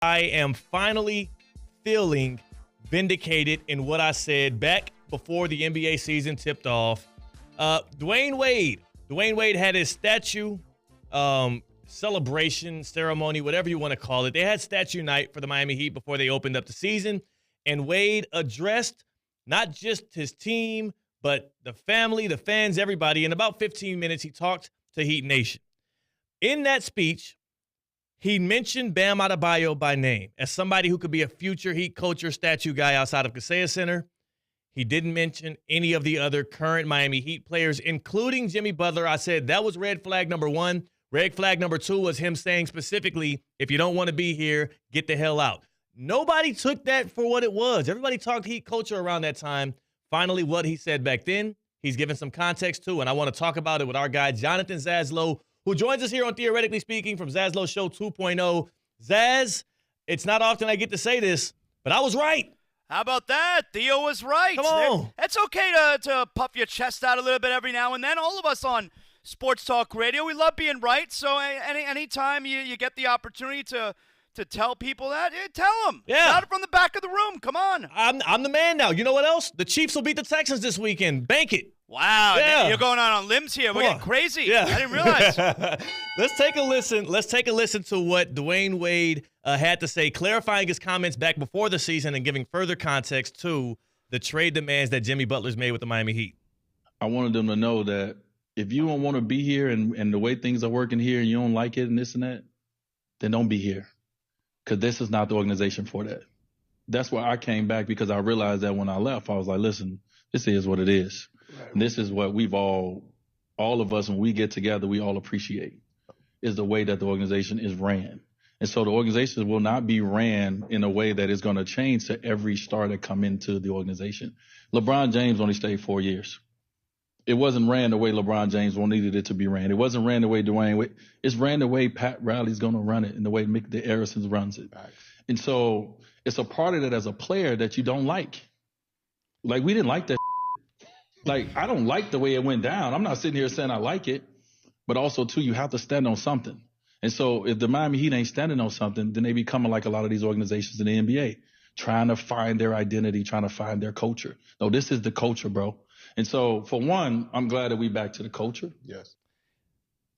I am finally feeling vindicated in what I said back before the NBA season tipped off. Dwyane Wade had his statue celebration ceremony, whatever you want to call it. They had statue night for the Miami Heat before they opened up the season, and Wade addressed not just his team, but the family, the fans, everybody. In about 15 minutes, he talked to Heat Nation. In that speech, he mentioned Bam Adebayo by name as somebody who could be a future Heat coach or statue guy outside of Kaseya Center. He didn't mention any of the other current Miami Heat players, including Jimmy Butler. I said that was red flag number one. Red flag number two was him saying specifically, if you don't want to be here, get the hell out. Nobody took that for what it was. Everybody talked Heat culture around that time. Finally, what he said back then, he's given some context to, and I want to talk about it with our guy, Jonathon Zaslow, who joins us here on Theoretically Speaking from Zaslow Show 2.0. Zaz, it's not often I get to say this, but I was right. How about that? Theo was right. Come on. It's okay to puff your chest out a little bit every now and then. All of us on Sports Talk Radio, we love being right. So anytime you get the opportunity to tell people that, tell them. Yeah. Shout it from the back of the room. Come on. I'm the man now. You know what else? The Chiefs will beat the Texans this weekend. Bank it. Wow. Yeah. You're going on limbs here. We're getting crazy. Yeah. I didn't realize. Let's take a listen. Let's take a listen to what Dwyane Wade had to say, clarifying his comments back before the season and giving further context to the trade demands that Jimmy Butler's made with the Miami Heat. I wanted them to know that if you don't want to be here and the way things are working here and you don't like it and this and that, then don't be here. Because this is not the organization for that. That's why I came back, because I realized that when I left, I was like, listen, this is what it is. Right. And this is what we've all of us, when we get together, we all appreciate, is the way that the organization is ran. And so the organization will not be ran in a way that is going to change to every star that come into the organization. LeBron James only stayed 4 years. It wasn't ran the way LeBron James needed it to be ran. It wasn't ran the way Dwyane Wade. It's ran the way Pat Riley's going to run it and the way Mick the Harrisons runs it. Right. And so it's a part of it as a player that you don't like. Like, we didn't like that. Like, I don't like the way it went down. I'm not sitting here saying I like it, but also, too, you have to stand on something. And so if the Miami Heat ain't standing on something, then they become like a lot of these organizations in the NBA, trying to find their identity, trying to find their culture. No, this is the culture, bro. And so, for one, I'm glad that we back to the culture. Yes.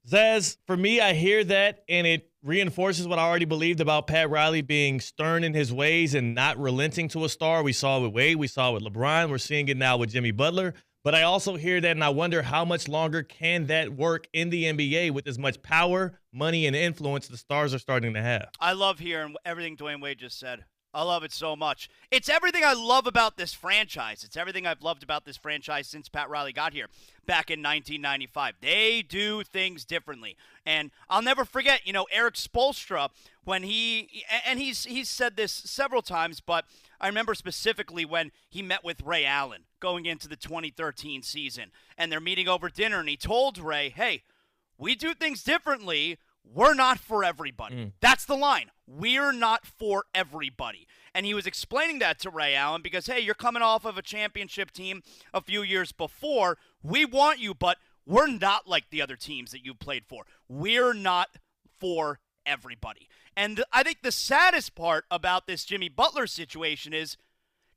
Zaz, for me, I hear that, and it reinforces what I already believed about Pat Riley being stern in his ways and not relenting to a star. We saw it with Wade. We saw it with LeBron. We're seeing it now with Jimmy Butler. But I also hear that, and I wonder how much longer can that work in the NBA with as much power, money, and influence the stars are starting to have. I love hearing everything Dwyane Wade just said. I love it so much. It's everything I love about this franchise. It's everything I've loved about this franchise since Pat Riley got here back in 1995. They do things differently. And I'll never forget, Eric Spoelstra, when he's said this several times, but I remember specifically when he met with Ray Allen going into the 2013 season. And they're meeting over dinner, and he told Ray, hey, we do things differently. We're not for everybody. That's the line. We're not for everybody. And he was explaining that to Ray Allen because, hey, you're coming off of a championship team a few years before. We want you, but we're not like the other teams that you played for. We're not for everybody. And I think the saddest part about this Jimmy Butler situation is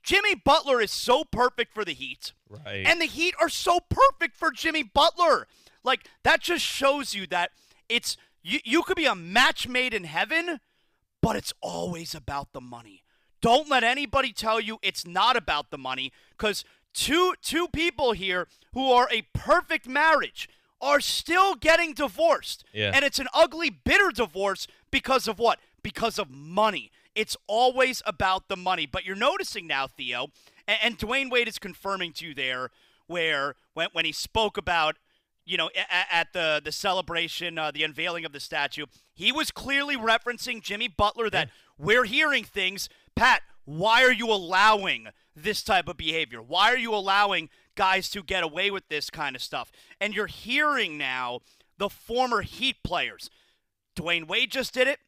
Jimmy Butler is so perfect for the Heat. Right. And the Heat are so perfect for Jimmy Butler. Like, that just shows you that it's you could be a match made in heaven, but it's always about the money. Don't let anybody tell you it's not about the money, because two people here who are a perfect marriage are still getting divorced. Yeah. And it's an ugly, bitter divorce because of what? Because of money. It's always about the money. But you're noticing now, Theo, and Dwyane Wade is confirming to you there, where when he spoke about, at the celebration, the unveiling of the statue, he was clearly referencing Jimmy Butler, that we're hearing things. Pat, why are you allowing this type of behavior? Why are you allowing guys to get away with this kind of stuff? And you're hearing now the former Heat players. Dwyane Wade just did it.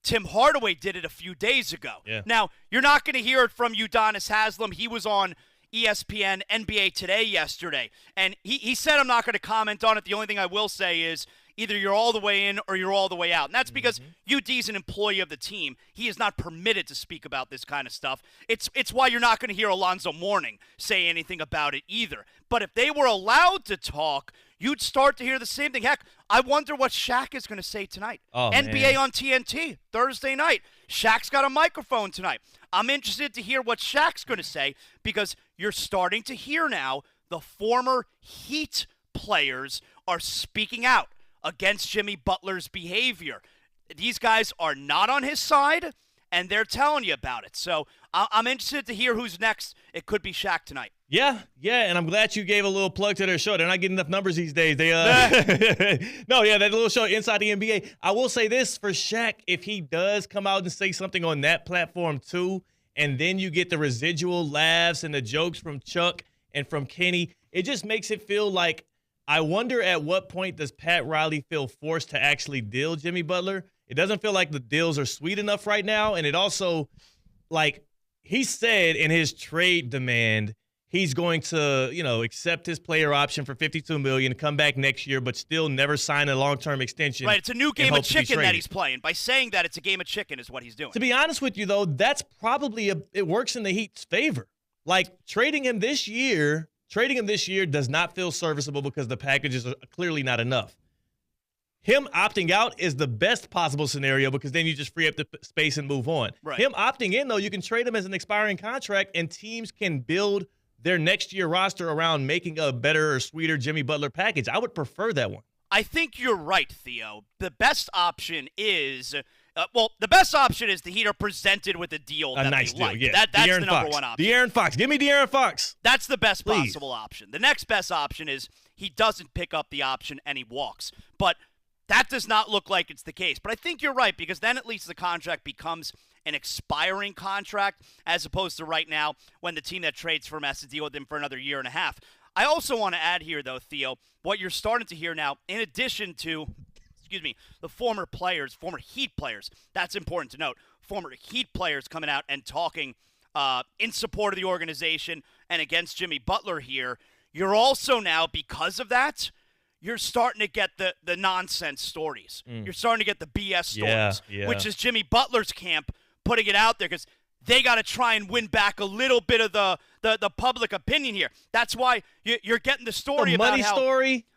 Tim Hardaway did it a few days ago. Yeah. Now, you're not going to hear it from Udonis Haslem. He was on ESPN NBA Today yesterday, and he said, I'm not going to comment on it. The only thing I will say is, Either you're all the way in or you're all the way out. And that's because UD is an employee of the team. He is not permitted to speak about this kind of stuff. It's why you're not going to hear Alonzo Mourning say anything about it either. But if they were allowed to talk, you'd start to hear the same thing. Heck, I wonder what Shaq is going to say tonight. NBA on TNT, Thursday night. Shaq's got a microphone tonight. I'm interested to hear what Shaq's going to say because you're starting to hear now the former Heat players are speaking out against Jimmy Butler's behavior. These guys are not on his side, and they're telling you about it. So I'm interested to hear who's next. It could be Shaq tonight. Yeah, and I'm glad you gave a little plug to their show. They're not getting enough numbers these days. They that little show Inside the NBA. I will say this for Shaq, if he does come out and say something on that platform too, and then you get the residual laughs and the jokes from Chuck and from Kenny, it just makes it feel like, I wonder at what point does Pat Riley feel forced to actually deal Jimmy Butler? It doesn't feel like the deals are sweet enough right now, and it also, like, he said in his trade demand, he's going to, accept his player option for $52 million, come back next year, but still never sign a long-term extension. Right, it's a new game of chicken that he's playing. By saying that, it's a game of chicken is what he's doing. To be honest with you, though, that's probably it works in the Heat's favor. Like, trading him this year does not feel serviceable because the packages are clearly not enough. Him opting out is the best possible scenario because then you just free up the space and move on. Right. Him opting in, though, you can trade him as an expiring contract, and teams can build their next year roster around making a better or sweeter Jimmy Butler package. I would prefer that one. I think you're right, Theo. The best option is the Heat are presented with a deal that nice they deal, like. yeah. That's the number one option. De'Aaron Fox. Give me De'Aaron Fox. That's the best Please. possible option. The next best option is he doesn't pick up the option and he walks. But that does not look like it's the case. But I think you're right because then at least the contract becomes an expiring contract as opposed to right now when the team that trades for him has to deal with him for another year and a half. I also want to add here, though, Theo, what you're starting to hear now, in addition to, the former Heat players, that's important to note, former Heat players coming out and talking in support of the organization and against Jimmy Butler here, you're also now, because of that, you're starting to get the nonsense stories. You're starting to get the BS stories, which is Jimmy Butler's camp putting it out there because they got to try and win back a little bit of the public opinion here. That's why you're getting the story about money how, story.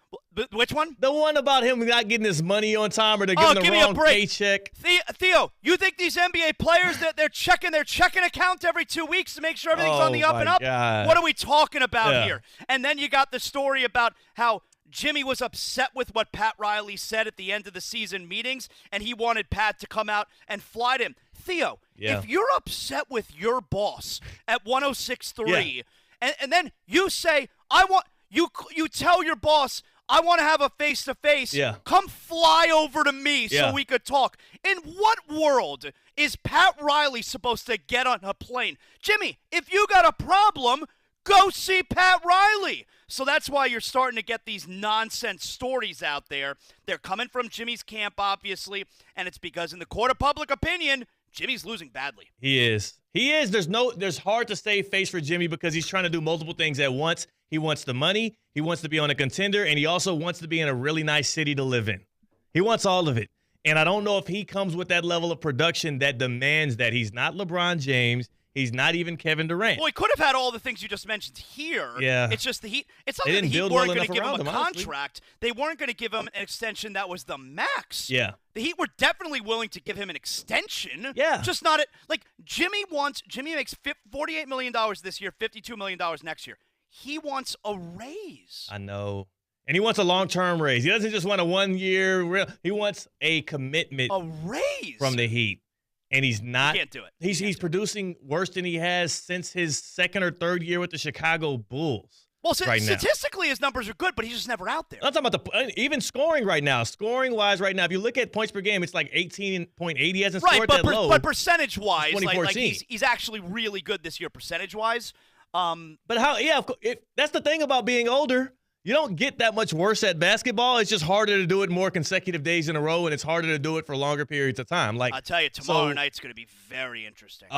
Which one? The one about him not getting his money on time or they're giving the wrong paycheck. Theo, you think these NBA players that they're checking their checking account every 2 weeks to make sure everything's on the up and up? God. What are we talking about here? And then you got the story about how Jimmy was upset with what Pat Riley said at the end of the season meetings, and he wanted Pat to come out and fly to him. Theo, if you're upset with your boss at 106.3, and then you say, you tell your boss, I want to have a face-to-face. Come fly over to me so we could talk. In what world is Pat Riley supposed to get on a plane? Jimmy, if you got a problem, go see Pat Riley. So that's why you're starting to get these nonsense stories out there. They're coming from Jimmy's camp, obviously, and it's because in the court of public opinion, Jimmy's losing badly. He is. There's hard to save face for Jimmy because he's trying to do multiple things at once. He wants the money, he wants to be on a contender, and he also wants to be in a really nice city to live in. He wants all of it. And I don't know if he comes with that level of production that demands that. He's not LeBron James. He's not even Kevin Durant. Well, he could have had all the things you just mentioned here. Yeah. It's just the Heat. It's not that the Heat weren't going to give him a contract. Honestly. They weren't going to give him an extension that was the max. Yeah. The Heat were definitely willing to give him an extension. Yeah. Just not Jimmy makes $48 million this year, $52 million next year. He wants a raise. I know. And he wants a long-term raise. He doesn't just want a 1 year. He wants a commitment. A raise. From the Heat. And he's not. He can't do it. He's producing worse than he has since his second or third year with the Chicago Bulls. Well, statistically, his numbers are good, but he's just never out there. I'm talking about even scoring right now. Scoring-wise right now, if you look at points per game, it's like 18.8. He hasn't scored that low. But percentage-wise, he's actually really good this year percentage-wise. But how? Yeah, that's the thing about being older. You don't get that much worse at basketball. It's just harder to do it more consecutive days in a row, and it's harder to do it for longer periods of time. I'll tell you, tomorrow night's going to be very interesting.